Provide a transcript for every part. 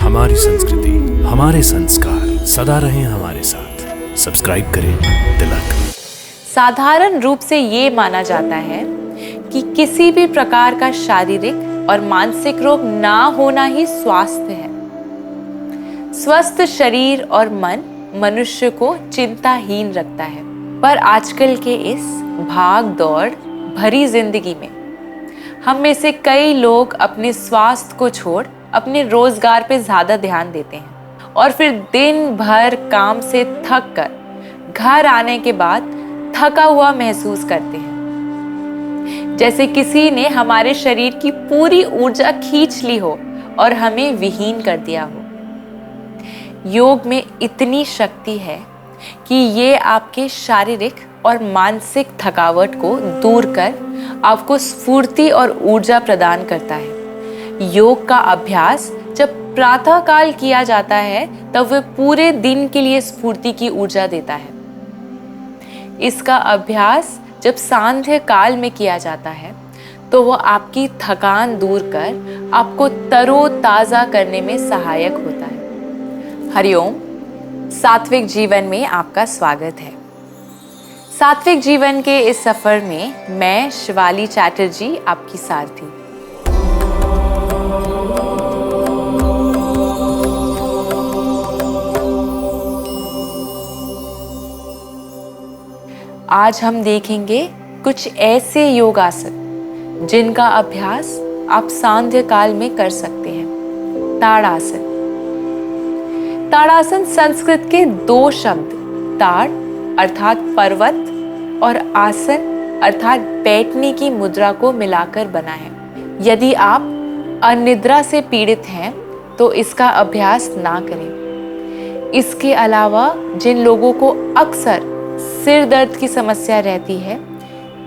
हमारी संस्कृति, हमारे संस्कार सदा रहें हमारे साथ। सब्सक्राइब करें तिलक। साधारण रूप से ये माना जाता है कि किसी भी प्रकार का शारीरिक और मानसिक रोग ना होना ही स्वास्थ्य है। स्वस्थ शरीर और मन मनुष्य को चिंताहीन रखता है, पर आजकल के इस भाग दौड़ भरी जिंदगी में हम में से कई लोग अपने स्वास्थ्य को छोड़ अपने रोजगार पे ज्यादा ध्यान देते हैं और फिर दिन भर काम से थक कर घर आने के बाद थका हुआ महसूस करते हैं, जैसे किसी ने हमारे शरीर की पूरी ऊर्जा खींच ली हो और हमें विहीन कर दिया हो। योग में इतनी शक्ति है कि ये आपके शारीरिक और मानसिक थकावट को दूर कर आपको स्फूर्ति और ऊर्जा प्रदान करता है। योग का अभ्यास जब प्रातः काल किया जाता है तब वह पूरे दिन के लिए स्फूर्ति की ऊर्जा देता है। इसका अभ्यास जब सांध्य काल में किया जाता है तो वो आपकी थकान दूर कर आपको तरोताजा करने में सहायक होता है। हरिओम, सात्विक जीवन में आपका स्वागत है। सात्विक जीवन के इस सफर में मैं शिवाली चैटर्जी आपकी सारथी। आज हम देखेंगे कुछ ऐसे योगासन जिनका अभ्यास आप सांध्य काल में कर सकते हैं। ताड़ासन। ताड़ासन संस्कृत के दो शब्द ताड़ अर्थात पर्वत और आसन अर्थात बैठने की मुद्रा को मिलाकर बना है। यदि आप अनिद्रा से पीड़ित हैं तो इसका अभ्यास ना करें। इसके अलावा जिन लोगों को अक्सर सिर दर्द की समस्या रहती है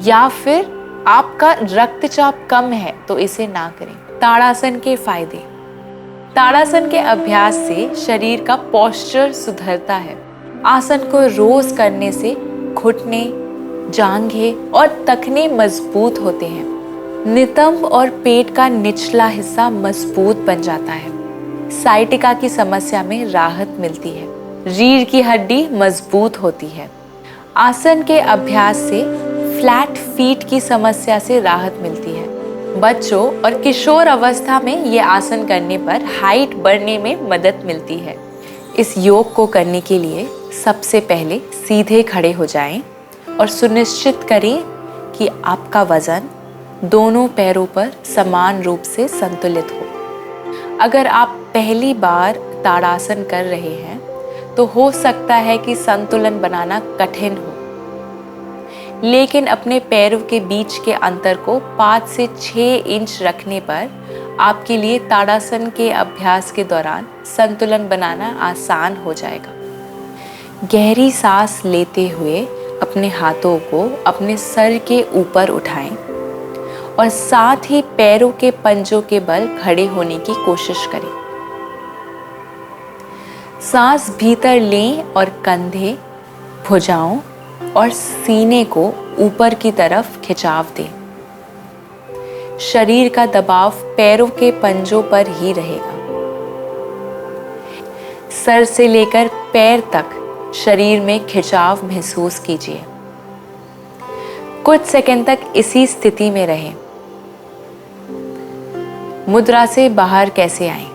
या फिर आपका रक्तचाप कम है तो इसे ना करें। ताड़ासन के फायदे। ताड़ासन के अभ्यास से शरीर का पोस्चर सुधरता है। आसन को रोज करने से घुटने, जांघें और तखने मजबूत होते हैं। नितंब और पेट का निचला हिस्सा मजबूत बन जाता है। साइटिका की समस्या में राहत मिलती है। रीढ़ की हड्डी मजबूत होती है। आसन के अभ्यास से फ्लैट फीट की समस्या से राहत मिलती है। बच्चों और किशोर अवस्था में ये आसन करने पर हाइट बढ़ने में मदद मिलती है। इस योग को करने के लिए सबसे पहले सीधे खड़े हो जाएं और सुनिश्चित करें कि आपका वजन दोनों पैरों पर समान रूप से संतुलित हो। अगर आप पहली बार ताड़ासन कर रहे हैं तो हो सकता है कि संतुलन बनाना कठिन हो, लेकिन अपने पैरों के बीच के अंतर को 5 से 6 इंच रखने पर आपके लिए ताड़ासन के अभ्यास के दौरान संतुलन बनाना आसान हो जाएगा। गहरी सांस लेते हुए अपने हाथों को अपने सर के ऊपर उठाएं और साथ ही पैरों के पंजों के बल खड़े होने की कोशिश करें। सांस भीतर लें और कंधे, भुजाओं और सीने को ऊपर की तरफ खिंचाव दें। शरीर का दबाव पैरों के पंजों पर ही रहेगा। सर से लेकर पैर तक शरीर में खिंचाव महसूस कीजिए। कुछ सेकंड तक इसी स्थिति में रहें। मुद्रा से बाहर कैसे आएं?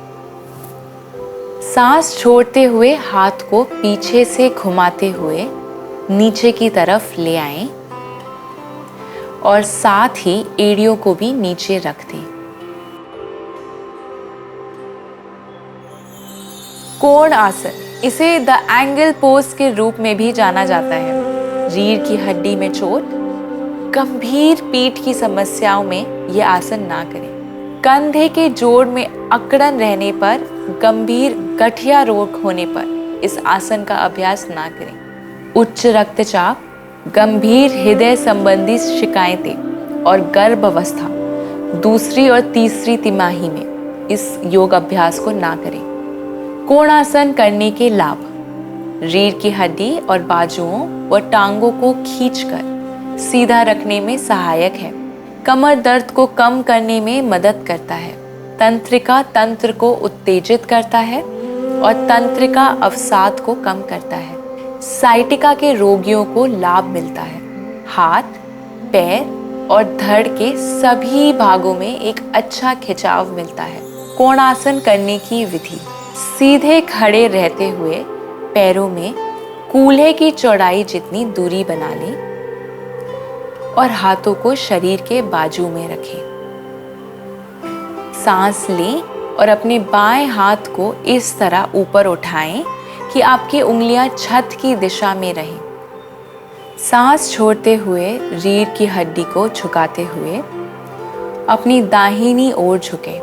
सांस छोड़ते हुए हाथ को पीछे से घुमाते हुए नीचे की तरफ ले आएं और साथ ही एड़ियों को भी नीचे रख दें। कोण आसन, इसे द एंगल पोज के रूप में भी जाना जाता है। रीढ़ की हड्डी में चोट, गंभीर पीठ की समस्याओं में यह आसन ना करें। कंधे के जोड़ में अकड़न रहने पर, गंभीर गठिया रोग होने पर इस आसन का अभ्यास ना करें। उच्च रक्तचाप, गंभीर हृदय संबंधी शिकायतें और गर्भावस्था, दूसरी और तीसरी तिमाही में इस योग अभ्यास को ना करें। कोणासन करने के लाभ। रीढ़ की हड्डी और बाजुओं व टांगों को खींचकर सीधा रखने में सहायक है। कमर दर्द को कम करने में मदद करता है। तंत्रिका तंत्र को उत्तेजित करता है और तंत्रिका अवसाद को कम करता है। साइटिका के रोगियों को लाभ मिलता है। हाथ, पैर और धड़ के सभी भागों में एक अच्छा खिंचाव मिलता है। कोणासन करने की विधि। सीधे खड़े रहते हुए पैरों में कूल्हे की चौड़ाई जितनी दूरी बना लें और हाथों को शरीर के बाजू में रखें। सांस लें और अपने बाएं हाथ को इस तरह ऊपर उठाएं कि आपकी उंगलियां छत की दिशा में रहें। सांस छोड़ते हुए रीढ़ की हड्डी को झुकाते हुए अपनी दाहिनी ओर झुकें।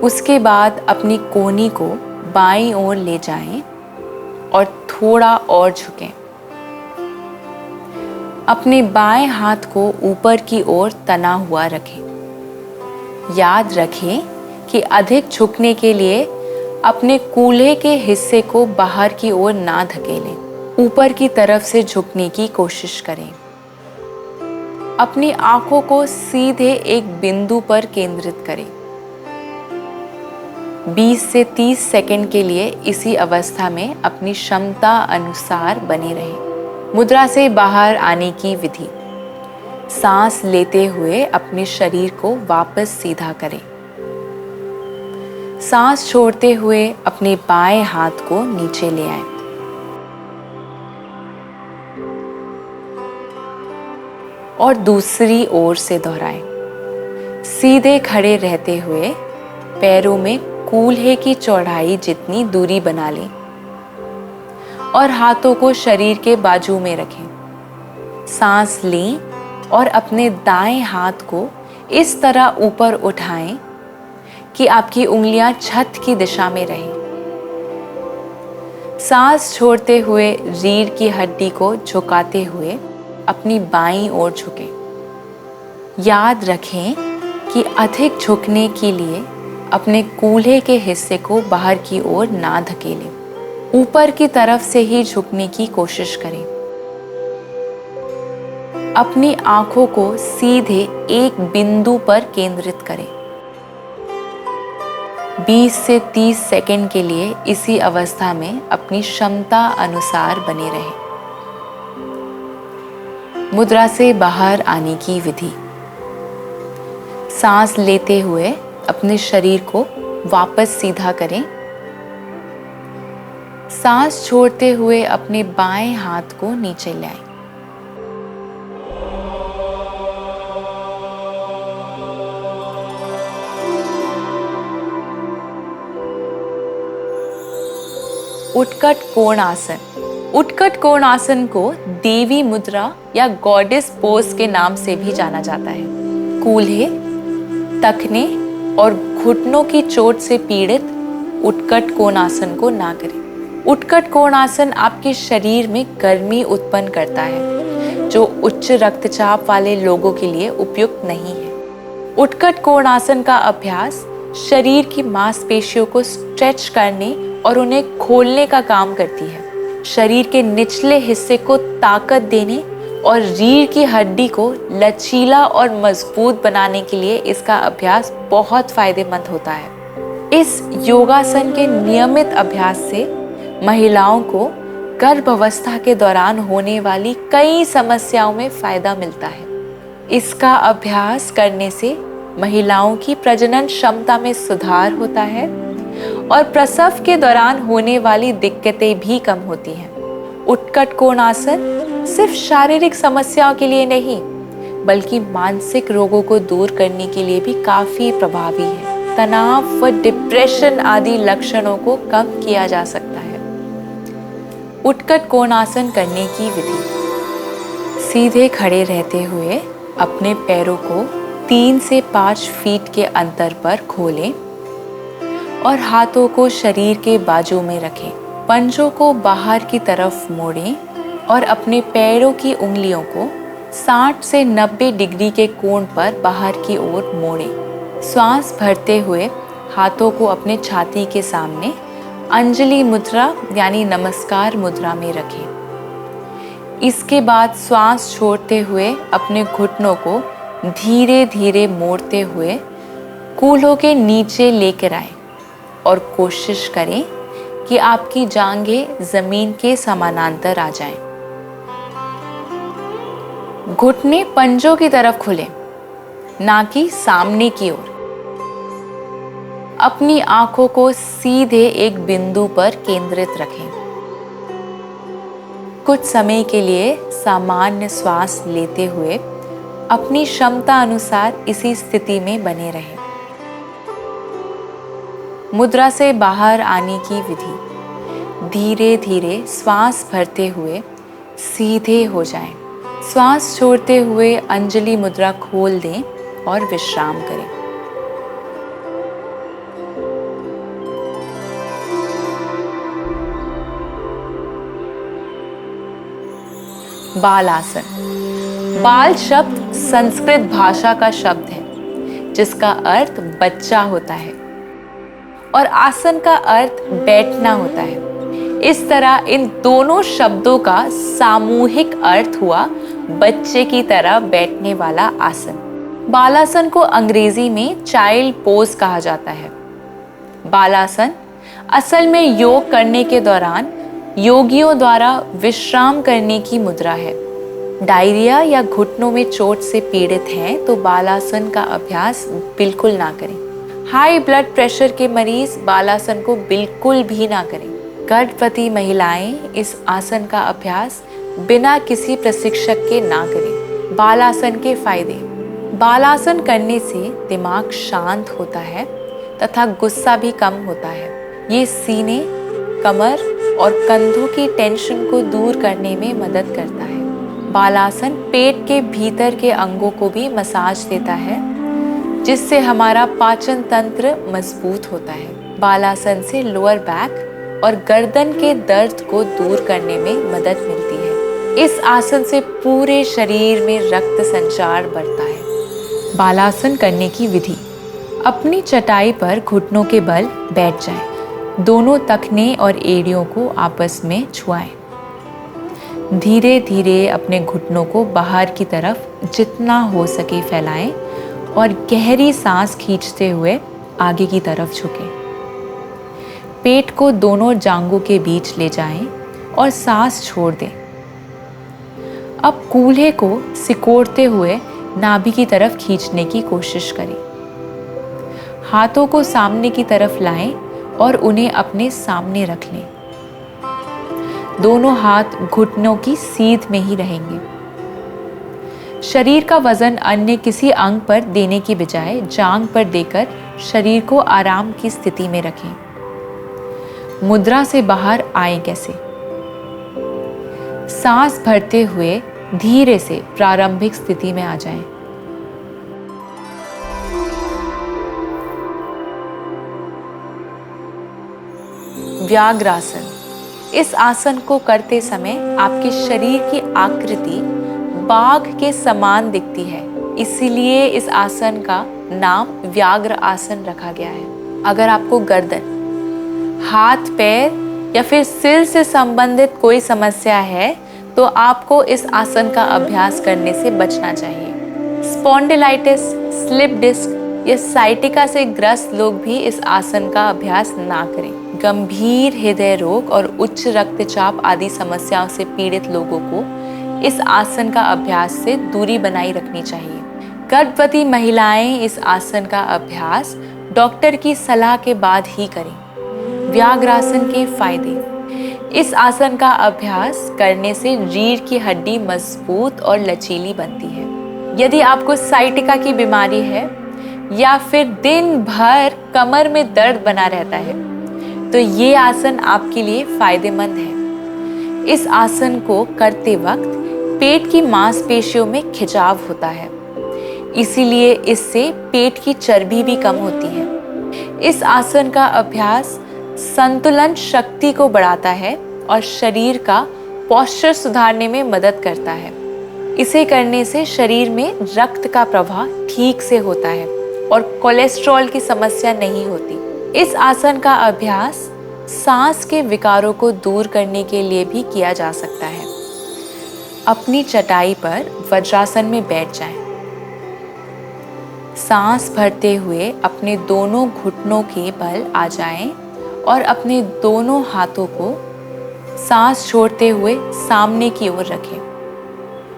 उसके बाद अपनी कोहनी को बाईं ओर ले जाएं और थोड़ा और झुकें। अपने बाएं हाथ को ऊपर की ओर तना हुआ रखें। याद रखें कि अधिक झुकने के लिए अपने कूल्हे के हिस्से को बाहर की ओर ना धकेलें। ऊपर की तरफ से झुकने की कोशिश करें। अपनी आंखों को सीधे एक बिंदु पर केंद्रित करें। 20 से 30 सेकंड के लिए इसी अवस्था में अपनी क्षमता अनुसार बने रहें। मुद्रा से बाहर आने की विधि। सांस लेते हुए अपने शरीर को वापस सीधा करें। सांस छोड़ते हुए अपने बाएं हाथ को नीचे ले आएं। और दूसरी ओर से दोहराएं। सीधे खड़े रहते हुए पैरों में कूल्हे की चौड़ाई जितनी दूरी बना लें और हाथों को शरीर के बाजू में रखें। सांस लें और अपने दाएं हाथ को इस तरह ऊपर उठाएं कि आपकी उंगलियां छत की दिशा में रहें। सांस छोड़ते हुए रीढ़ की हड्डी को झुकाते हुए अपनी बाईं ओर झुकें। याद रखें कि अधिक झुकने के लिए अपने कूल्हे के हिस्से को बाहर की ओर ना धकेलें। ऊपर की तरफ से ही झुकने की कोशिश करें। अपनी आंखों को सीधे एक बिंदु पर केंद्रित करें। 20 से 30 सेकंड के लिए इसी अवस्था में अपनी क्षमता अनुसार बने रहें। मुद्रा से बाहर आने की विधि। सांस लेते हुए अपने शरीर को वापस सीधा करें। सांस छोड़ते हुए अपने बाएं हाथ को नीचे लाएं। उत्कट कोण आसन। उत्कट कोण आसन को देवी मुद्रा या गॉडेस पोज के नाम से भी जाना जाता है। कूल्हे, तखने और घुटनों की चोट से पीड़ित उत्कट कोण आसन को ना करें। उत्कट कोण आसन आपके शरीर में गर्मी उत्पन्न करता है, जो उच्च रक्तचाप वाले लोगों के लिए उपयुक्त नहीं है। उत्कट कोण आसन का अभ्यास शरीर की मांसपेशियों को स्ट्रेच करने और उन्हें खोलने का काम करती है। शरीर के निचले हिस्से को ताकत देने और रीढ़ की हड्डी को लचीला और मजबूत बनाने के लिए इसका अभ्यास बहुत फायदेमंद होता है। इस योगासन के नियमित अभ्यास से महिलाओं को गर्भावस्था के दौरान होने वाली कई समस्याओं में फायदा मिलता है। इसका अभ्यास करने से महिलाओं की प्रजनन क्षमता में सुधार होता है और प्रसव के दौरान होने वाली दिक्कतें भी कम होती हैं। उत्कट कोण आसन सिर्फ शारीरिक समस्याओं के लिए नहीं, बल्कि मानसिक रोगों को दूर करने के लिए भी काफी प्रभावी है। तनाव व डिप्रेशन आदि लक्षणों को कम किया जा सकता है। उत्कट कोण आसन करने की विधि। सीधे खड़े रहते हुए अपने पैरों को 3 से 5 फीट के अंतर पर खोलें और हाथों को शरीर के बाजू में रखें। पंजों को बाहर की तरफ मोड़ें और अपने पैरों की उंगलियों को 60 से 90 डिग्री के कोण पर बाहर की ओर मोड़ें। श्वास भरते हुए हाथों को अपने छाती के सामने अंजलि मुद्रा यानी नमस्कार मुद्रा में रखें। इसके बाद श्वास छोड़ते हुए अपने घुटनों को धीरे धीरे मोड़ते हुए कूल्हों के नीचे लेकर आए और कोशिश करें कि आपकी जांघें जमीन के समानांतर आ जाएं। घुटने पंजों की तरफ खुलें, ना कि सामने की ओर। अपनी आंखों को सीधे एक बिंदु पर केंद्रित रखें। कुछ समय के लिए सामान्य श्वास लेते हुए अपनी क्षमता अनुसार इसी स्थिति में बने रहें। मुद्रा से बाहर आने की विधि। धीरे धीरे श्वास भरते हुए सीधे हो जाएं। श्वास छोड़ते हुए अंजलि मुद्रा खोल दें और विश्राम करें। बाल आसन। बाल शब्द संस्कृत भाषा का शब्द है जिसका अर्थ बच्चा होता है और आसन का अर्थ बैठना होता है। इस तरह इन दोनों शब्दों का सामूहिक अर्थ हुआ बच्चे की तरह बैठने वाला आसन। बालासन को अंग्रेजी में चाइल्ड पोज कहा जाता है। बालासन असल में योग करने के दौरान योगियों द्वारा विश्राम करने की मुद्रा है। डायरिया या घुटनों में चोट से पीड़ित हैं तो बालासन का अभ्यास बिल्कुल ना करें। हाई ब्लड प्रेशर के मरीज बालासन को बिल्कुल भी ना करें। गर्भवती महिलाएं इस आसन का अभ्यास बिना किसी प्रशिक्षक के ना करें। बालासन के फायदे। बालासन करने से दिमाग शांत होता है तथा गुस्सा भी कम होता है। ये सीने, कमर और कंधों की टेंशन को दूर करने में मदद करता है। बालासन पेट के भीतर के अंगों को भी मसाज देता है जिससे हमारा पाचन तंत्र मजबूत होता है। बालासन से लोअर बैक और गर्दन के दर्द को दूर करने में मदद मिलती है। इस आसन से पूरे शरीर में रक्त संचार बढ़ता है। बालासन करने की विधि। अपनी चटाई पर घुटनों के बल बैठ जाएं। दोनों तखने और एड़ियों को आपस में छुआएं। धीरे धीरे अपने घुटनों को बाहर की तरफ जितना हो सके फैलाएं और गहरी सांस खींचते हुए आगे की तरफ झुकें। पेट को दोनों जांघों के बीच ले जाएं और सांस छोड़ दें। अब कूल्हे को सिकोड़ते हुए नाभि की तरफ खींचने की कोशिश करें। हाथों को सामने की तरफ लाएं और उन्हें अपने सामने रख लें। दोनों हाथ घुटनों की सीध में ही रहेंगे। शरीर का वजन अन्य किसी अंग पर देने की बजाय जांघ पर देकर शरीर को आराम की स्थिति में रखें। मुद्रा से बाहर आएं कैसे? सांस भरते हुए धीरे से प्रारंभिक स्थिति में आ जाएं। व्याघ्रासन। इस आसन को करते समय आपके शरीर की आकृति बाघ के समान दिखती है, इसीलिए इस आसन का नाम व्याघ्र आसन रखा गया है। अगर आपको गर्दन, हाथ, पैर या फिर सिर से संबंधित कोई समस्या है तो आपको इस आसन का अभ्यास करने से बचना चाहिए। स्पॉन्डिलाइटिस, स्लिप डिस्क या साइटिका से ग्रस्त लोग भी इस आसन का अभ्यास ना करें। गंभीर हृदय रोग और उच्च रक्तचाप आदि समस्याओं से पीड़ित लोगों को इस आसन का अभ्यास से दूरी बनाई रखनी चाहिए। गर्भवती महिलाएं इस आसन का अभ्यास डॉक्टर की सलाह के बाद ही करें। व्याघ्रासन के फायदे। इस आसन का अभ्यास करने से रीढ़ की हड्डी मजबूत और लचीली बनती है। यदि आपको साइटिका की बीमारी है या फिर दिन भर कमर में दर्द बना रहता है तो ये आसन आपके लिए फायदेमंद है। इस आसन को करते वक्त पेट की मांसपेशियों में खिंचाव होता है, इसीलिए इससे पेट की चर्बी भी कम होती है। इस आसन का अभ्यास संतुलन शक्ति को बढ़ाता है और शरीर का पोस्चर सुधारने में मदद करता है। इसे करने से शरीर में रक्त का प्रवाह ठीक से होता है और कोलेस्ट्रॉल की समस्या नहीं होती। इस आसन का अभ्यास सांस के विकारों को दूर करने के लिए भी किया जा सकता है। अपनी चटाई पर वज्रासन में बैठ जाएं। सांस भरते हुए अपने दोनों घुटनों के बल आ जाएं और अपने दोनों हाथों को सांस छोड़ते हुए सामने की ओर रखें।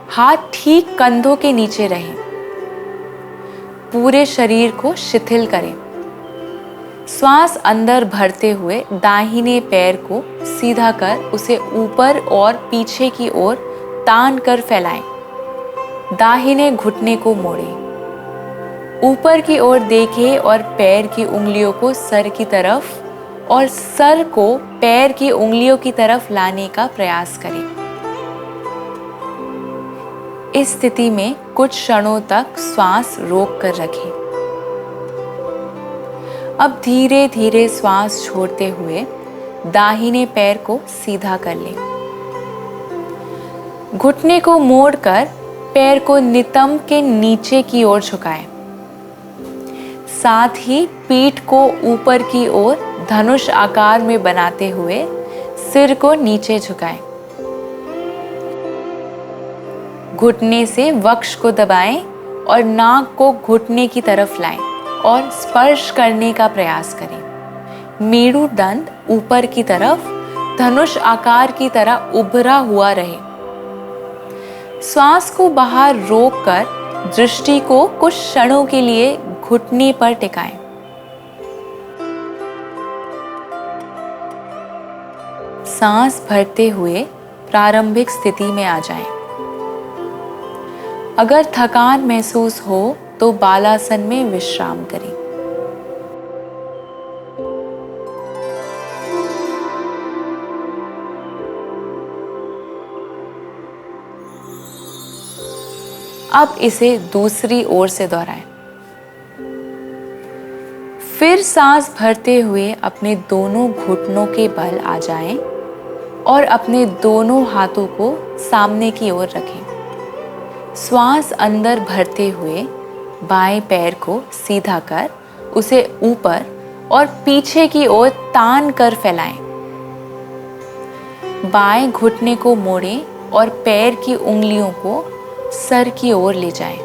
हाथ ठीक कंधों के नीचे रहें। पूरे शरीर को शिथिल करें। श्वास अंदर भरते हुए दाहिने पैर को सीधा कर उसे ऊपर और पीछे की ओर तान कर फैलाएं। दाहिने घुटने को मोड़ें। ऊपर की ओर देखें और पैर की उंगलियों को सर की तरफ और सर को पैर की उंगलियों की तरफ लाने का प्रयास करें। इस स्थिति में कुछ क्षणों तक श्वास रोक कर रखें। अब धीरे धीरे श्वास छोड़ते हुए दाहिने पैर को सीधा कर लें। घुटने को मोड़कर पैर को नितंब के नीचे की ओर झुकाएं। साथ ही पीठ को ऊपर की ओर धनुष आकार में बनाते हुए सिर को नीचे झुकाएं। घुटने से वक्ष को दबाएं और नाक को घुटने की तरफ लाएं और स्पर्श करने का प्रयास करें। मेरुदंड ऊपर की तरफ धनुष आकार की तरह उभरा हुआ रहे। श्वास को बाहर रोककर दृष्टि को कुछ क्षणों के लिए घुटने पर टिकाएं। सांस भरते हुए प्रारंभिक स्थिति में आ जाएं। अगर थकान महसूस हो तो बालासन में विश्राम करें। अब इसे दूसरी ओर से दोहराएं। फिर सांस भरते हुए अपने दोनों घुटनों के बल आ जाएं और अपने दोनों हाथों को सामने की ओर रखें। श्वास अंदर भरते हुए बाएं पैर को सीधा कर उसे ऊपर और पीछे की ओर तान कर फैलाएं। बाएं घुटने को मोड़ें और पैर की उंगलियों को सर की ओर ले जाएं।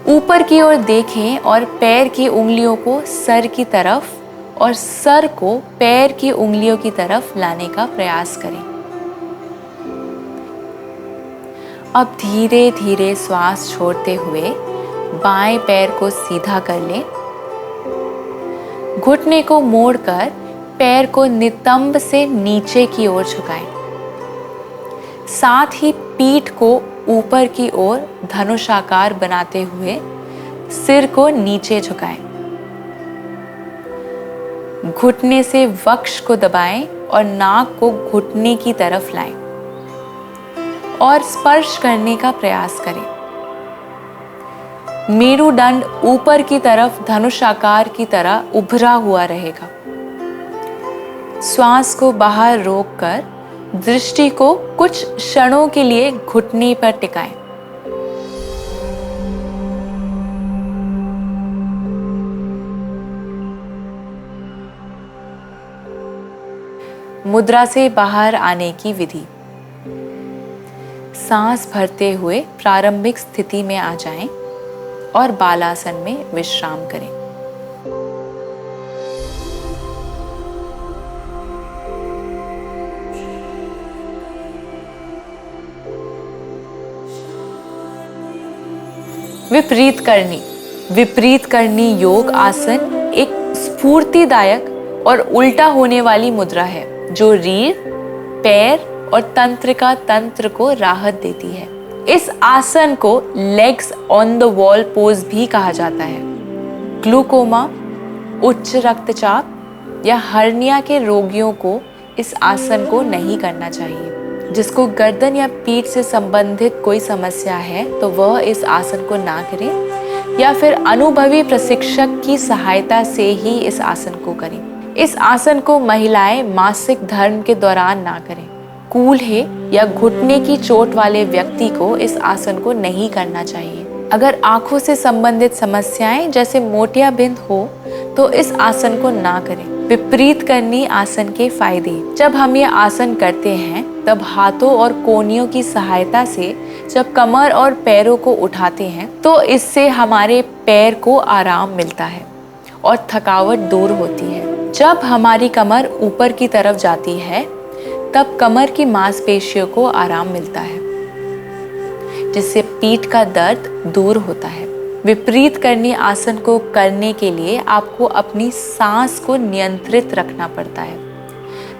ऊपर की ओर देखें और पैर की उंगलियों को सर की तरफ और सर को पैर की उंगलियों की तरफ लाने का प्रयास करें। अब धीरे धीरे श्वास छोड़ते हुए बाएं पैर को सीधा कर लें। घुटने को मोड़कर पैर को नितंब से नीचे की ओर झुकाएं। साथ ही पीठ को ऊपर की ओर धनुषाकार बनाते हुए सिर को नीचे झुकाएं। घुटने से वक्ष को दबाएं और नाक को घुटने की तरफ लाएं और स्पर्श करने का प्रयास करें। मेरुदंड ऊपर की तरफ धनुषाकार की तरह उभरा हुआ रहेगा। श्वास को बाहर रोककर दृष्टि को कुछ क्षणों के लिए घुटने पर टिकाएं। मुद्रा से बाहर आने की विधि। सांस भरते हुए प्रारंभिक स्थिति में आ जाएं और बालासन में विश्राम करें। विपरीत करनी। विपरीत करनी योग आसन एक स्फूर्तिदायक और उल्टा होने वाली मुद्रा है जो रीढ़, पैर और तंत्रिका तंत्र को राहत देती है। इस आसन को legs on the wall pose भी कहा जाता है। ग्लूकोमा, उच्च रक्तचाप या हर्निया के रोगियों को इस आसन को नहीं करना चाहिए। जिसको गर्दन या पीठ से संबंधित कोई समस्या है तो वह इस आसन को ना करें या फिर अनुभवी प्रशिक्षक की सहायता से ही इस आसन को करें। इस आसन को महिलाएं मासिक धर्म के दौरान ना करें। कूल्हे या घुटने की चोट वाले व्यक्ति को इस आसन को नहीं करना चाहिए। अगर आंखों से संबंधित समस्याएं जैसे मोतियाबिंद हो तो इस आसन को ना करें। विपरीत करनी आसन के फायदे। जब हम ये आसन करते हैं तब हाथों और कोहनियों की सहायता से जब कमर और पैरों को उठाते हैं तो इससे हमारे पैर को आराम मिलता है और थकावट दूर होती है। जब हमारी कमर ऊपर की तरफ जाती है तब कमर की मांसपेशियों को आराम मिलता है, जिससे पीठ का दर्द दूर होता है। विपरीत करनी आसन को करने के लिए आपको अपनी सांस को नियंत्रित रखना पड़ता है,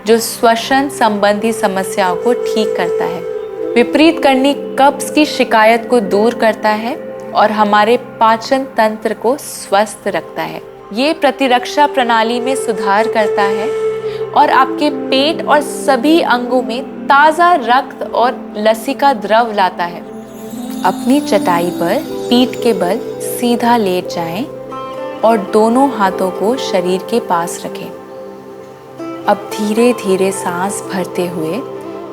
जो श्वसन संबंधी समस्याओं को ठीक करता है। विपरीत करनी कब्ज की शिकायत को दूर करता है और हमारे पाचन तंत्र को स्वस्थ रखता है। ये प्रतिरक्षा प्रणाली में सुधार करता है और आपके पेट और सभी अंगों में ताज़ा रक्त और लसिका द्रव लाता है। अपनी चटाई पर पीठ के बल सीधा लेट जाएं और दोनों हाथों को शरीर के पास रखें। अब धीरे धीरे सांस भरते हुए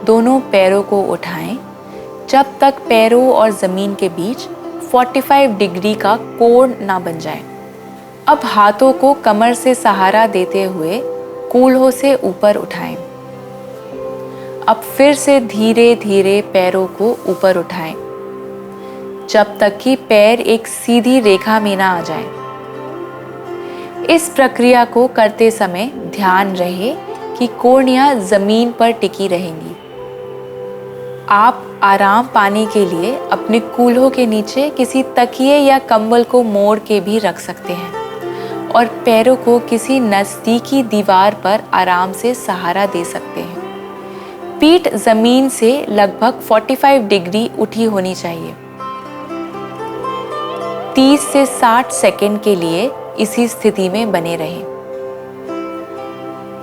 दोनों पैरों को उठाएं जब तक पैरों और ज़मीन के बीच 45 डिग्री का कोण ना बन जाए। अब हाथों को कमर से सहारा देते हुए कूल्हों से ऊपर उठाएं। अब फिर से धीरे धीरे पैरों को ऊपर उठाएं जब तक कि पैर एक सीधी रेखा में ना आ जाए। इस प्रक्रिया को करते समय ध्यान रहे कि कोहनियां जमीन पर टिकी रहेंगी। आप आराम पाने के लिए अपने कूल्हों के नीचे किसी तकिए या कंबल को मोड़ के भी रख सकते हैं और पैरों को किसी नज़दीकी दीवार पर आराम से सहारा दे सकते हैं। पीठ जमीन से लगभग 45 डिग्री उठी होनी चाहिए। 30 से 60 सेकंड के लिए इसी स्थिति में बने रहें।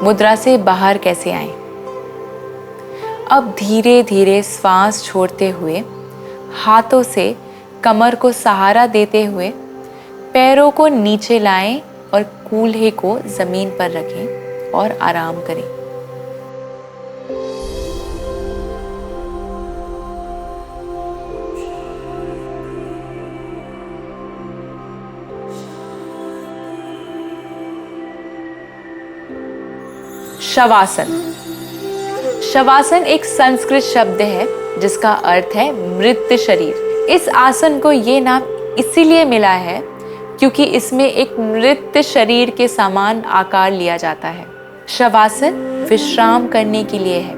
मुद्रा से बाहर कैसे आएं? अब धीरे धीरे श्वास छोड़ते हुए हाथों से कमर को सहारा देते हुए पैरों को नीचे लाएं और कूल्हे को जमीन पर रखें और आराम करें। शवासन। शवासन एक संस्कृत शब्द है जिसका अर्थ है मृत शरीर। इस आसन को ये नाम इसीलिए मिला है क्योंकि इसमें एक मृत शरीर के समान आकार लिया जाता है। शवासन विश्राम करने के लिए है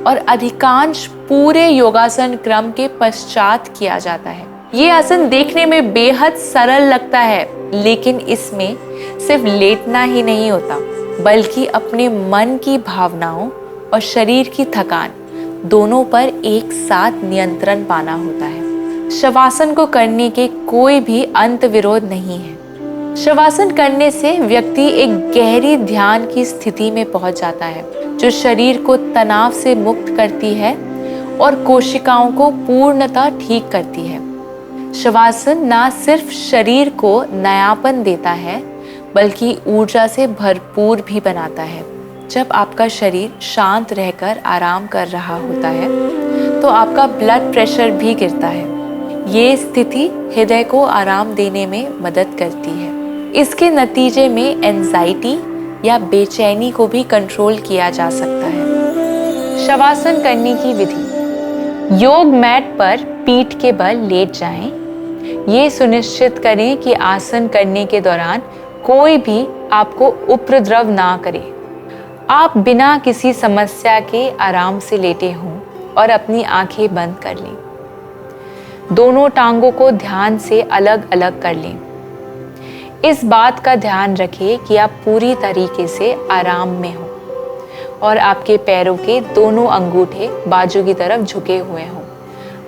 और अधिकांश पूरे योगासन क्रम के पश्चात किया जाता है। ये आसन देखने में बेहद सरल लगता है, लेकिन इसमें सिर्फ लेटना ही नहीं होता बल्कि अपने मन की भावनाओं और शरीर की थकान दोनों पर एक साथ नियंत्रण पाना होता है। शवासन को करने के कोई भी अंत विरोध नहीं है। शवासन करने से व्यक्ति एक गहरी ध्यान की स्थिति में पहुंच जाता है, जो शरीर को तनाव से मुक्त करती है और कोशिकाओं को पूर्णतः ठीक करती है। शवासन न सिर्फ शरीर को नयापन देता है बल्कि ऊर्जा से भरपूर भी बनाता है। जब आपका शरीर शांत रहकर आराम कर रहा होता है तो आपका ब्लड प्रेशर भी गिरता है। ये स्थिति हृदय को आराम देने में मदद करती है। इसके नतीजे में एंजाइटी या बेचैनी को भी कंट्रोल किया जा सकता है। शवासन करने की विधि। योग मैट पर पीठ के बल लेट जाएं। ये सुनिश्चित करें कि आसन करने के दौरान कोई भी आपको उपद्रव ना करे। आप बिना किसी समस्या के आराम से लेटे हों और अपनी आंखें बंद कर लें। दोनों टांगों को ध्यान से अलग अलग कर लें। इस बात का ध्यान रखें कि आप पूरी तरीके से आराम में हों और आपके पैरों के दोनों अंगूठे बाजू की तरफ झुके हुए हों।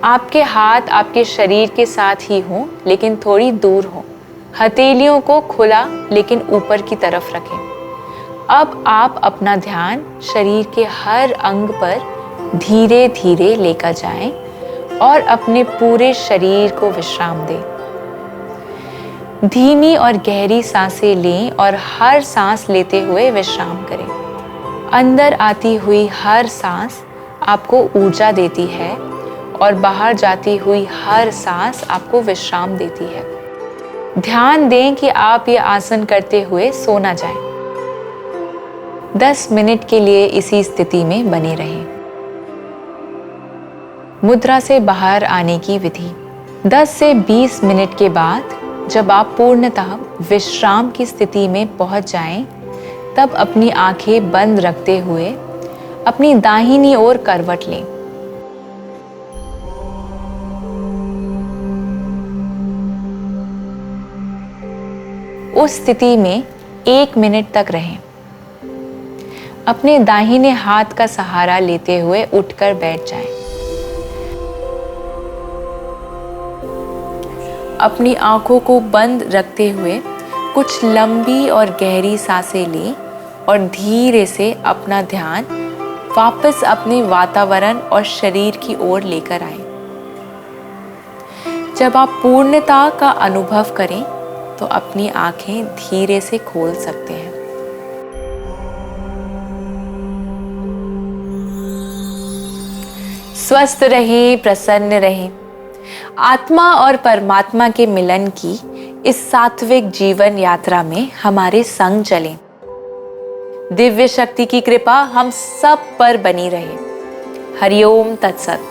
आपके हाथ आपके शरीर के साथ ही हों लेकिन थोड़ी दूर हों। हथेलियों को खुला लेकिन ऊपर की तरफ रखें। अब आप अपना ध्यान शरीर के हर अंग पर धीरे धीरे लेकर जाएं और अपने पूरे शरीर को विश्राम दें। धीमी और गहरी सांसें लें और हर सांस लेते हुए विश्राम करें। अंदर आती हुई हर सांस आपको ऊर्जा देती है और बाहर जाती हुई हर सांस आपको विश्राम देती है। ध्यान दें कि आप ये आसन करते हुए सो ना जाएं। 10 मिनट के लिए इसी स्थिति में बने रहें। मुद्रा से बाहर आने की विधि। 10 से 20 मिनट के बाद जब आप पूर्णतः विश्राम की स्थिति में पहुंच जाएं, तब अपनी आंखें बंद रखते हुए अपनी दाहिनी ओर करवट लें। उस स्थिति में 1 मिनट तक रहें। अपने दाहिने हाथ का सहारा लेते हुए उठकर बैठ जाएं। अपनी आंखों को बंद रखते हुए कुछ लंबी और गहरी सांसें लें और धीरे से अपना ध्यान वापस अपने वातावरण और शरीर की ओर लेकर आएं। जब आप पूर्णता का अनुभव करें तो अपनी आंखें धीरे से खोल सकते हैं। स्वस्थ रहें, प्रसन्न रहें। आत्मा और परमात्मा के मिलन की इस सात्विक जीवन यात्रा में हमारे संग चलें। दिव्य शक्ति की कृपा हम सब पर बनी रहे। हरिओम तत्सत।